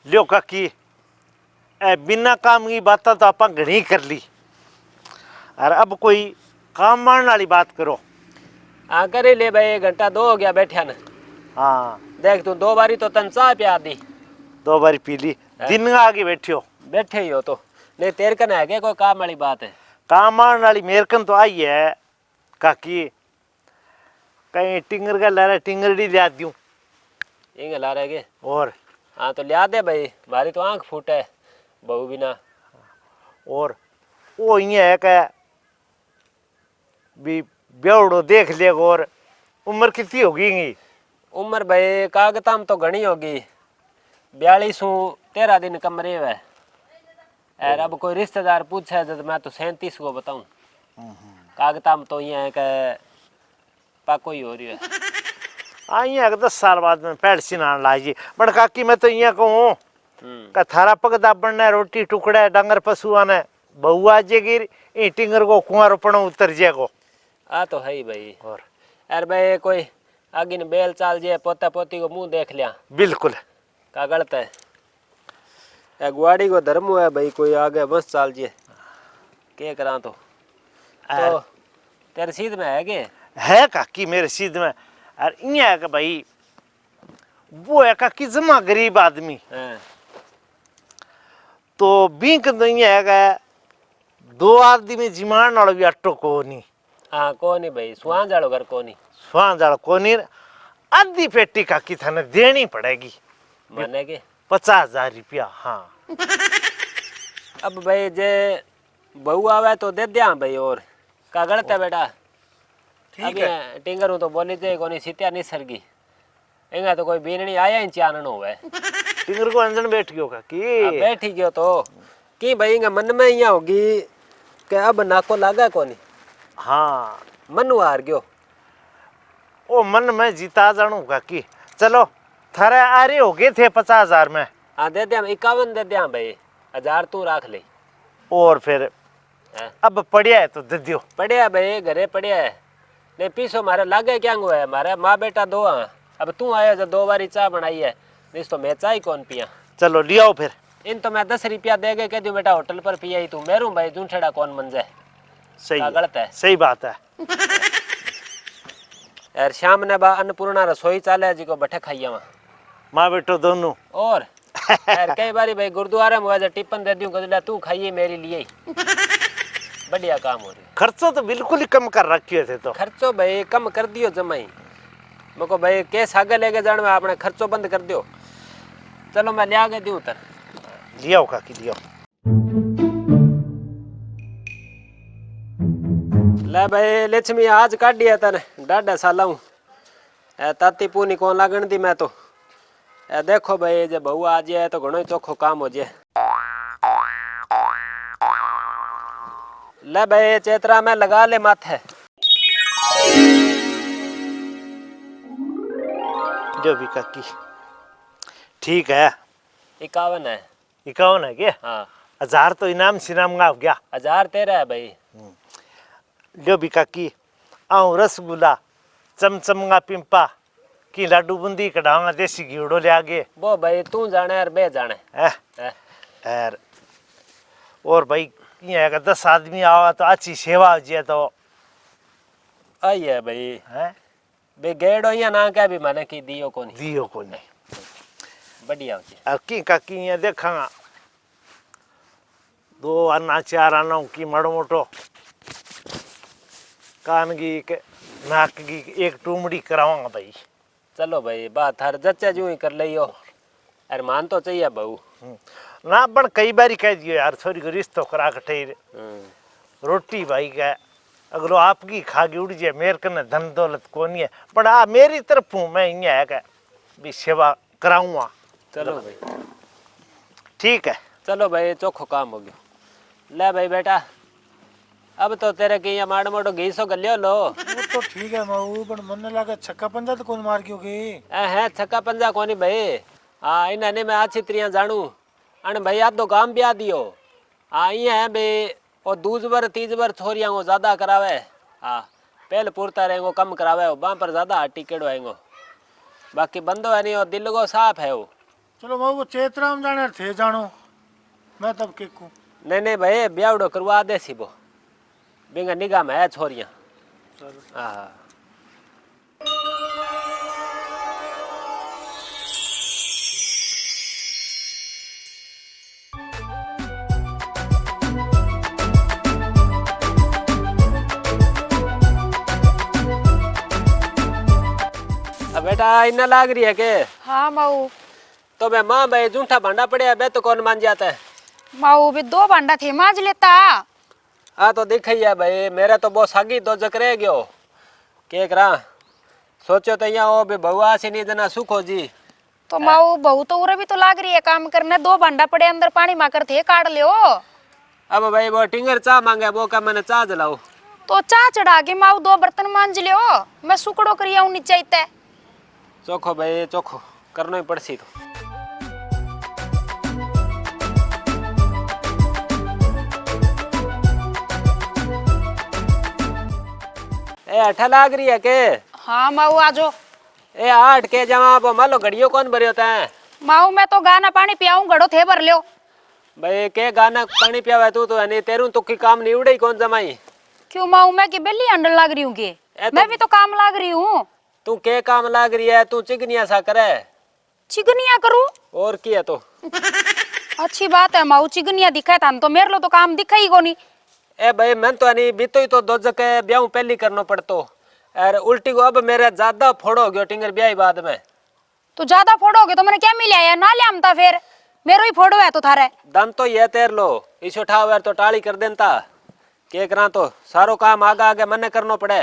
लियो काकी ए बिना काम की बात तो आप घनी कर ली और अब कोई काम मारने वाली बात करो। हाँ कर ही ले भाई, 1 घंटा 2 हो गया बैठा न। हाँ देख तू 2 बारी तो तन चाय पिया दी। 2 बारी पी ली, दिन में आगे बैठियो बैठे ही हो तो नहीं तेरे कन है क्या कोई काम वाली बात है? काम मारने वाली मेरे कन तो आई है काकी। कहीं टिंगर का ला रहा टिंगरड़ी लिया दूं इंगे ला रहे और हाँ तो लिया दे भाई, मारी तो आंख फूट है बहू बिना। और वो ये है कि भी ब्यावड़ो देख लेगा। और उम्र कितनी होगी? उम्र भाई कागताम तो घनी होगी, 42 13 दिन कमरे है। और अब कोई रिश्तेदार पूछे तो मैं तो 37 को बताऊं। कागताम तो ये है कि पाको ही हो रही है। हाँ ये है कि 10 साल बाद में पैर सिनान लाइए। बट काकी मैं तो ये कहूँ कि थारा पगदा बनना रोटी टुकड़ा डंगर पशु आने बहू आ जाएगी टिंगर को कुआं उतर जाएगो। आ तो है ही भाई। और यार भाई कोई आगे न बेल चाल जे पोता पोती को मुंह देख लिया बिल्कुल का गलत है। गुआड़ी को धर्म है भाई, कोई आगे बस चाल जे के करा तो तेरे सीध में है के है काकी मेरे सीध में। और ये है कि भाई वो है काकी जमा गरीब आदमी तो बीक तो ये है कि 2 आदमी जिमान वाला भी अट्टो को नहीं। हाँ को नहीं भाई, सुहान जाड़ो घर को नहीं, सुहान जाड़ो को नहीं। आधी पेटी काकी थाने देनी पड़ेगी माने के 50,000 रुपया। हाँ अब भाई जे बहू आवे तो दे दिया भाई। और का गलत है बेटा? ठीक है। टिंगर हूँ तो बोली जाए कोनी सीतिया नहीं सरगी इंगा तो कोई बीननी आया ही चानन होवे। टिंगर को अंजन बैठ गयो काकी। बैठी गयो तो की भाई इंगा मन में यहाँ होगी कि अब नाको लागा कोनी। हाँ मनु हार गयो ओ मन में जीता जानू काकी। चलो थारे आरे हो गए थे 50,000 में। हाँ दे दिया 51 दे दिया भाई, 1000 तू रख ले। और फिर अब पढ़िया है तो दे दियो। पढ़िया भाई घरे पढ़िया है नहीं पीछो मारे लागे क्या हुआ है? मारे माँ बेटा 2 हाँ। अब तू आया जो 2 बारी चाय बनाई है नहीं तो मैं चाय कौन पिया। चलो लियाओ फिर। इन तो मैं 10 रुपया दे के कह दूं बेटा होटल पर पिया ही तू मेरू भाई जूठेड़ा कौन मन जाए। सही है, गलत है। सही बात है। यार शाम ने बा अन्नपूर्णा रसोई चाले जी को बठे खाइया वहाँ माँ बेटो दोनों। और यार कई बारी भाई गुरुद्वारे में वजह टिप्पन दे दूं कदला तू खाइए मेरे लिए बढ़िया काम हो रही। खर्चो तो बिल्कुल ही कम कर रखे थे तो। खर्चो भाई कम कर दियो जमाई मको भाई केस आगे लेके जाने में आपने खर्चो बंद कर दियो। चलो मैं ले आगे दूं उतर लियाओ काकी लियाओ। ले भाई लक्ष्मी आज काट दिया तने डाढ़ा साल हूँ ताती पूनी कौन लागण दी मैं तो देखो भाई जब बहू आ जाए तो घणो ही चोखो काम हो जाए। ले भाई चेतरा में लगा ले माथे जो भी काकी ठीक है। 51 है। 51 है क्या? हाँ 1000 तो इनाम सिनाम का हो गया। 1000 तेरा है भाई। जो भी काकी आऊँ रसगुल्ला चमचमगा पिंपा की लाडू बूंदी कढ़ाऊंगा देसी घीड़ो ले आगे। वो भाई तू जाने और बे जाने यार। और भाई ये अगर 10 आदमी आवा तो अच्छी सेवा हो जाए तो आई है भाई है बे गेड़ो या ना क्या भी माने की दियो को नहीं दियो को नहीं बढ़िया हो जाए। अब की काकी ये देखा 2 आना 4 आना की मड़ो मोटो कान की नाक की एक टूमड़ी कराऊंगा भाई। चलो भाई बात हर जच्चा जू ही कर लियो अरे मान तो चाहिए बहू ना बन कई बार कह दियो यार छोरी को रिश्तो करा कटे रोटी भाई का अगलो आपकी खागी उड़ जाए मेरे कने धन दौलत को नहीं है पर आ मेरी तरफ हूँ मैं ये है कि भी सेवा कराऊंगा। चलो भाई ठीक है। चलो भाई चोखो काम हो गयो। ले भाई बेटा अब तो तेरे की माड़ मोटो घी सो गलियो लो। वो तो ठीक है माऊ पर मन लगा छक्का पंजा तो कौन मार क्यों गई है छक्का पंजा कोनी भाई। हाँ इन्हें मैं अच्छी तरह जानू अन भाई आज तो काम भी आ दियो। हाँ ये है भाई और 2 बार 3 बार छोरियां को ज्यादा करावे। हाँ पहले पूरता रहेंगो कम करावे वहाँ पर ज्यादा टिकट आएंगो बाकी बंदो है नहीं और दिल को साफ है वो चलो मैं वो चेतराम जाने थे जानो मैं तब के को नहीं नहीं भाई ब्यावड़ो करवा दे सी वो बिंगा निगाह में है छोरियां। चलो हाँ अब बेटा इन्ना लाग रही है के हाँ माऊ। तो मैं माँ भाई जूठा भांडा पड़े बे तो कौन मान जाता है। माऊ भी 2 भांडा थे मांज लेता। हाँ तो दिख ही है भाई मेरा तो बहुत सागी दो जक रह गयो के करा सोचो तो यहाँ हो भी बहुआ से नहीं जना सुखो जी। तो माऊ बहू तो उरे भी तो लाग रही है काम करने। 2 भांडा पड़े अंदर पानी माकर थे काट लियो। अब भाई वो टिंगर चाह मांगे वो का मैंने चाह जलाओ तो चाह चढ़ा के माऊ 2 बर्तन मांज लियो। मैं सुकड़ो करिया हूँ नीचे इतने। चोखो भाई चोखो करना ही पड़सी तो। ए अठा लाग रही है के। हाँ माऊ आजो। ए 8 के जमा मालो घड़ियों कौन भरे होता है। माऊ मैं तो गाना पानी पियाऊं घड़ो थे भर लियो। भाई के गाना पानी पियावे तू तो नहीं तेरू तो की काम नहीं उड़े कौन जमाई। क्यों माऊ मैं की बेली अंडर लाग रही हूँ के मैं भी तो काम लाग रही हूँ। तू के काम लाग रही है तू चिकनिया सा करे चिकनिया करूँ और किया तो। अच्छी बात है माऊ चिकनिया दिखाए था तो मेरे लो तो काम दिखा ही कोनी। ए भाई मैं तो नहीं बीतो ही तो दो जगह ब्याह पहली करना पड़तो और उल्टी को अब मेरा ज्यादा फोड़ो हो गयो टिंगर ब्याह बाद में। तो ज्यादा फोड़ोगे तो मैंने क्या मिला है ना ले आमता फिर मेरो ही फोड़ो है तो थारे दम तो ये तेर लो इस उठाव तो टाली कर देता के करा तो सारो काम आगे आगे मन्ने करना पड़े।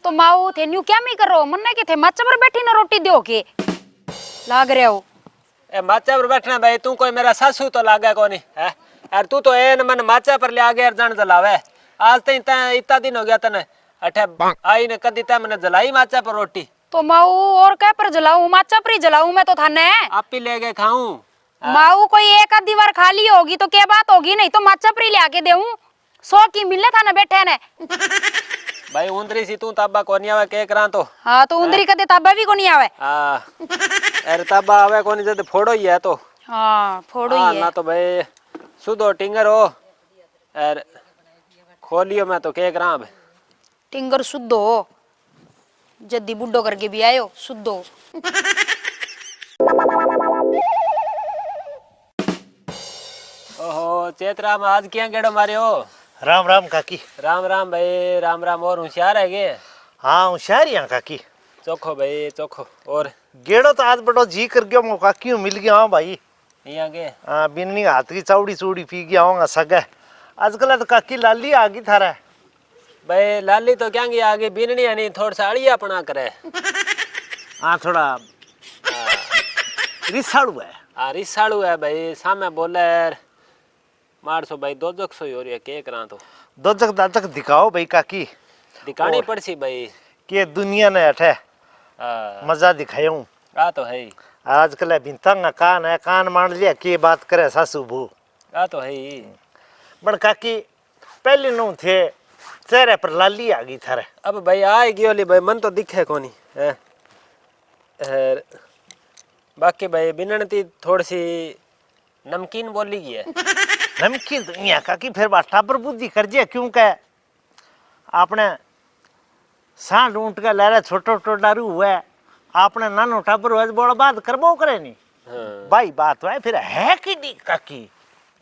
तो माऊ थे न्यू क्या मी करो मन्ने के थे मच्चा पर बैठी ना रोटी दो के लाग रहे हो। ए माचा पर बैठना भाई तू कोई मेरा सासू तो लागे कोनी है यार तू तो एन मन माचा पर ले आगे जान जलावे आज तो इतना दिन हो गया तने अठे आई ने कदी ता मैंने जलाई माचा पर रोटी। तो माऊ और क्या पर जलाऊं माचा पर ही जलाऊं मैं तो थाने आप ही ले गए खाऊं। माऊ कोई एक आधी बार खाली होगी तो क्या बात होगी नहीं तो माचा पर ही ले आके देऊं 100 की मिलने था ना बैठे ने। भाई उंदरी सी तू ताबा कोनी आवे के करा तो। हाँ तो उंदरी कदे ताबा भी कोनी आवे। हां अरे ताबा आवे कोनी जद फोड़ो ही है तो। हाँ फोड़ो ही है ना तो भाई सुधो टिंगर हो और खोलियो मैं तो के करा टिंगर शुद्ध हो जद्दी बुड्ढो करके भी आयो शुद्ध हो। ओहो चेतराम आज क्या गेड़ो मारे हो। राम राम काकी। राम राम भाई राम राम और होशियार है गे। हाँ होशियार यहाँ काकी। चोखो भाई चोखो और गेड़ो तो आज बड़ो जी कर गयो मो काकी मिल गया हाँ भाई। यहाँ के हाँ बिन्नी हाथ की चौड़ी चूड़ी पी गया होगा सगे आजकल तो काकी लाली आ गई थारा। भाई लाली तो क्या गई आगे बिननी है नहीं थोड़ा सा अड़िया अपना करे। हाँ थोड़ा रिसाड़ू है। हाँ रिसाड़ू है भाई सामे बोले मार सो भाई 2 जग सो हो रही है के करा तो। 2 जग दातक दिखाओ भाई काकी दिखानी पड़सी भाई के दुनिया ने अठे मजा दिखाऊं। आ तो है आजकल भिंतंग कान है कान मान लिया के बात करे सासू भू। आ तो है बड़ काकी पहले नु थे चेहरे पर लाली आ गई थारे। अब भाई आ गयो ली भाई मन तो दिखे कोनी है बाकी भाई बिनती थोड़ी सी नमकीन बोली गई है। नमकीन तो यहाँ काकी फिर बाटा पर बुद्धि कर दिया क्यों कह आपने सांड ऊँट का लहरा छोटो छोटो डारू हुआ आपने नानो टाबर हुआ बड़ा बात करबो करे नहीं। हाँ। भाई बात है फिर है किडी काकी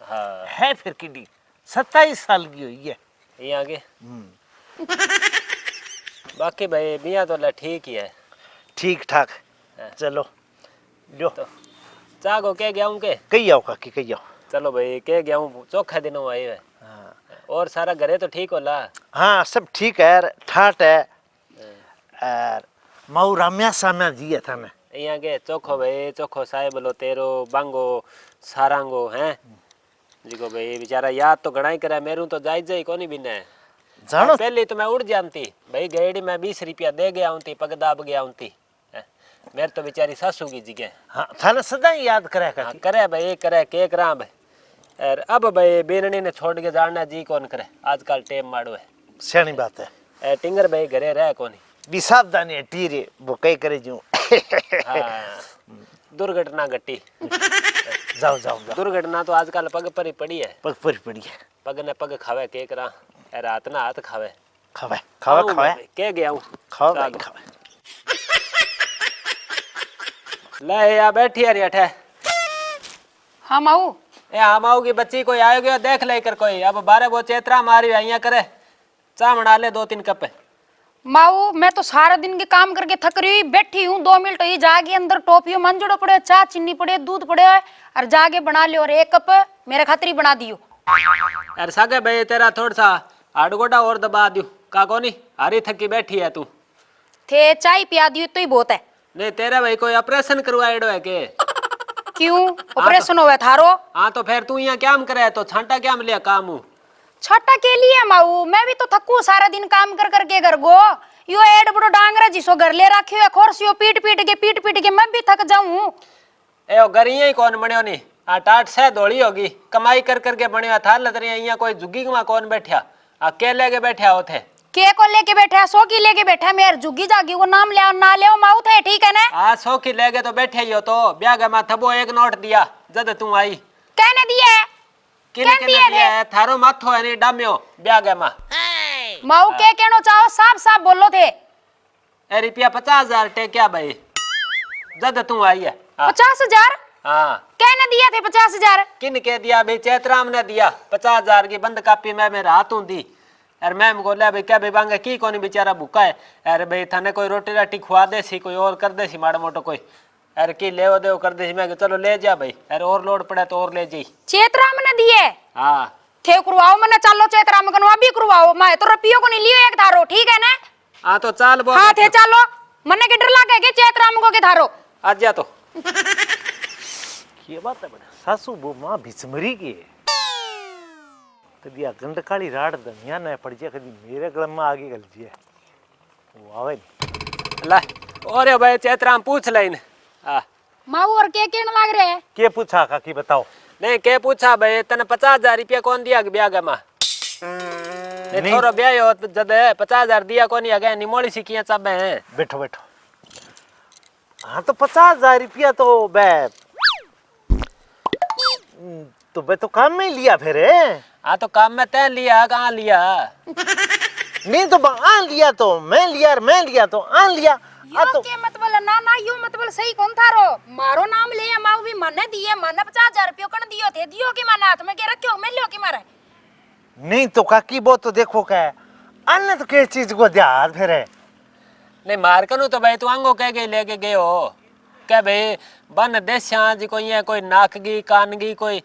हाँ है फिर किडी 27 साल की हुई है ये आगे बाकी भाई बिया तो ठीक ही है ठीक ठाक। हाँ। चलो जो तो चाह को कह गया हूँ के कही आओ काकी कही आओ। चलो भाई कह गया हूँ चौखे दिनों आई है हाँ और सारा घरे तो ठीक होला। हाँ सब ठीक है ठाट है और माऊ राम्या साम्या जी है था मैं यहाँ के चोखो भाई चोखो साहेब लो तेरो बांगो सारांगो हैं जिको भाई बेचारा याद तो घना ही करे मेरू तो जाई जाई कोनी बिने जानो पहले तो मैं उड़ जानती भाई गेड़ी में 20 रुपया दे गया हूँ पग दाब गया हूँ मेरे तो बेचारी सासू की जगह। हाँ थाने सदा ही याद करे हाँ, काकी। करे भाई करे के करा भाई और अब भाई बेननी ने छोड़ के जाना जी कौन करे आजकल टेम माड़ो है सियानी बात है। टिंगर भाई घरे रह कोनी भी सावधानी है टीरे वो कई करे जूं। हाँ दुर्घटना घटी। जाओ जाओ जाओ। दुर्घटना तो आजकल पग पर ही पड़ी है। पग पर पड़ी है। पग ने पग खावे के करा, रात ना हाथ खावे। खावे खावे खावे के गया हूँ खाओ भाई खावे। ले या बैठी यार अठे। हाँ माऊ। ए हम आओगी बच्ची कोई आयो गयो देख ले कर कोई। अब 12 वो चेतरा मारी आइया करे, चाह बना ले 2-3 कप। माऊ मैं तो सारा दिन के काम करके थक रही हुई बैठी हूँ, 2 मिनट ही जाके अंदर टोपियो मंजड़ो पड़े, चाह चीनी पड़े, दूध पड़े और जाके बना लियो और 1 कप मेरे खातिर ही बना दियो। यार सागे भाई तेरा थोड़ा सा हाड गोडा और दबा दियो का कोनी, हारी थकी बैठी है तू। थे चाय पिया दियो तो ही बहुत है। नहीं तेरा भाई कोई ऑपरेशन करवाएड़ो है के? क्यों ऑपरेशन हुआ थारो? हाँ तो फिर तू यहाँ क्या करे, तो छांटा क्या मिले काम हूँ? छोटा के लिए माऊ, मैं भी तो थकू सारा दिन काम कर करके घर गो। यो एड बड़ो डांगरा जिसो घर ले रखियो है, खोरसियो पीट पीट के मैं भी थक जाऊं। ए ओ गरिया ही कौन बन्यो नी, आ टाट से दौड़ी होगी, कमाई कर करके बन्यो था। लतरिया यहाँ कोई झुग्गी में कौन बैठा, आ के लेके बैठा होते के को लेके बैठा है? 100 की लेके बैठा है। मेरे झुग्गी जागी को नाम ले ना ले माऊ थे, ठीक है ना? आ 100 की लेके तो बैठे ही हो। तो ब्याह में थबो 1 नोट दिया जद तू आई। कहने दिया है किने किने दिया है? थारो माथो है नी डाम्यो ब्याह में। माऊ के कहनो चाहो साफ साफ बोलो थे। ए रुपया 50,000 टेक्या भाई जद तू आई है। 50,000? हाँ कहने दिया थे 50,000। किन के दिया भाई? चैतराम ने दिया 50,000 की बंद कापी में मेरे हाथों दी। अरे मैम बोला भाई क्या भाई बांगे की कोनी बेचारा भूखा है। अरे भाई थाने कोई रोटी राटी खुआ दे सी, कोई और कर दे सी माड़ा मोटो कोई। अरे की ले दे कर दे सी। मैं चलो ले जा भाई, अरे और लोड पड़ा तो और ले जाई। चेतराम ने दिए? हाँ थे करवाओ मने, चलो चेतराम कनो अभी करवाओ। मैं तो रुपयो को नहीं लियो एक थारो, ठीक है ना? हाँ तो चाल बोल। हाँ थे चलो, मने के डर लागे के चेतराम को के थारो आज जा। तो ये बात है बड़ा सासू बो मां भिचमरी की कदी गंड काली राड दनिया न पड़ जाए, कदी मेरे गल में आगे गल जी वो आवे नहीं। ला और भाई चैतराम पूछ लेन। हाँ माऊ और के कहने लाग रहे हैं? के पूछा काकी बताओ? नहीं के पूछा भाई तने 50,000 रुपया कौन दिया ब्याह में? नहीं थोड़ा ब्याह हो जद 50,000 दिया कौन है? निमोली सीखिया सब है। बैठो बैठो। हाँ तो 50,000 रुपया तो मैं तो काम में ही लिया फिर। हाँ तो काम में तय लिया, कहाँ लिया? नहीं तो आन लिया तो मैं लिया तो आन लिया। यो तो के मत बोल ना ना, यो मत बोल सही कौन थारो? मारो नाम ले माऊ भी मने दिए, मने 50,000 रुपया कण दियो थे, दियो के मने हाथ में के रखियो मैं लियो के मारे। नहीं तो काकी वो तो देखो क्या है, अन्य तो किस चीज को ध्यान फिर है। नहीं मार कनु तो भाई तू आंगो कह के लेके गए हो क्या भाई? बन देशा जी कोई है, कोई नाकगी कानगी, कोई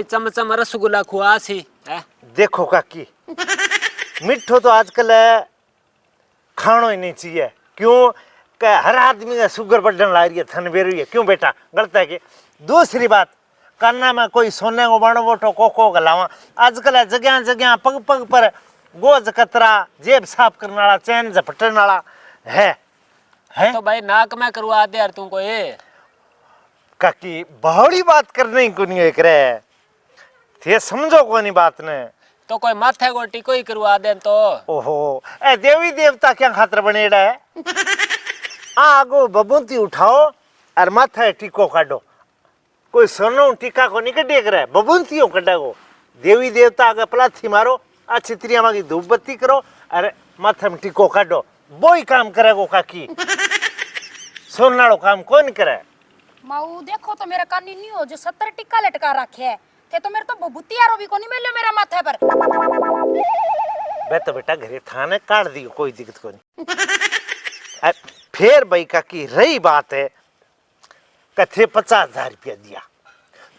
चमचम रसगुल्ला खुआ सी है। देखो काकी मिठो तो आजकल खानो ही नहीं चाहिए। क्यों क्या हर आदमी का शुगर बढ़ने लग रही है, थन बेर रही है। क्यों बेटा गलत है कि? दूसरी बात करना में कोई सोने को बनो बोटो कोको गलावा आजकल जगह जगह पग पग पर गोज कतरा जेब साफ करने वाला चैन झपटने वाला है। तो भाई नाक में करवा दे यार तुमको ये। काकी बहुड़ी बात करने को नहीं एक रहे थे, समझो कोनी बात ने। तो कोई माथे को टिको ही करवा दे तो। ओहो ए देवी देवता क्या खातर बनेड़ा है? आगो बबूंती उठाओ और माथा टिको काटो। कोई सोनो टीका को नहीं कटेक रहा है, बबूंतियों कटेगो। देवी देवता आगे पलाथी मारो, अच्छी त्रिया मांगी धूप बत्ती करो और माथा में टिको काटो, वो ही काम करेगो काकी। सोनाड़ो काम कौन करे? माऊ देखो तो मेरा कानी नहीं हो जो 70 टिक्का लटका रखे है थे, तो मेरे तो बबूतियारो भी को नहीं मिले मेरा माथे पर। मैं तो बेटा घरे थाने काट दियो, कोई दिक्कत को नहीं। फिर भाई काकी रही बात है कथे 50,000 रुपया दिया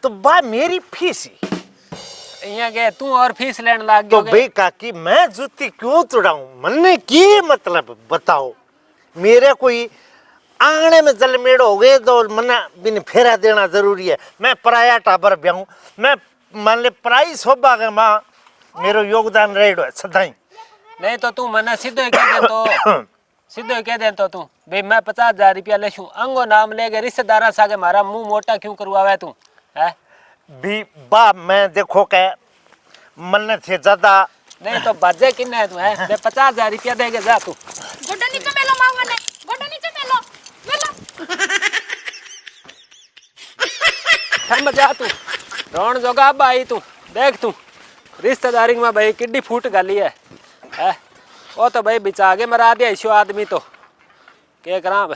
तो बा मेरी फीस ही यहाँ के तू और फीस लेने लाग तो गयो भाई काकी मैं जूती क्यों तुड़ाऊं? मन्ने की मतलब बताओ? मेरे कोई आंगने में जलमेड़ हो गए तो मना बिन फेरा देना जरूरी है। मैं पराया टाबर ब्याहूं, मैं मान ले पराई शोभा के माँ मेरो योगदान रहेड़ो है सदाई। नहीं तो तू मना सीधो ही कह दे तो सीधो ही कह दे तो तू भाई मैं 50,000 रुपया लेशू, अंगो नाम लेके रिश्तेदारा सागे मारा मुंह मोटा क्यों करवावे तू है? भी बा मैं देखो के मन थे ज्यादा नहीं तो बजे किन्ने है तू है? 50,000 रुपया देके जा तू। गोडा नीचे मेलो माऊ ने, गोडा नीचे मेलो मेलो। थम जा तू रोन जोगा अब आई तू देख तू रिश्तेदारी में भाई किड्डी फूट गली है वो तो भाई बिचा के मरा दिया इशो आदमी तो के करा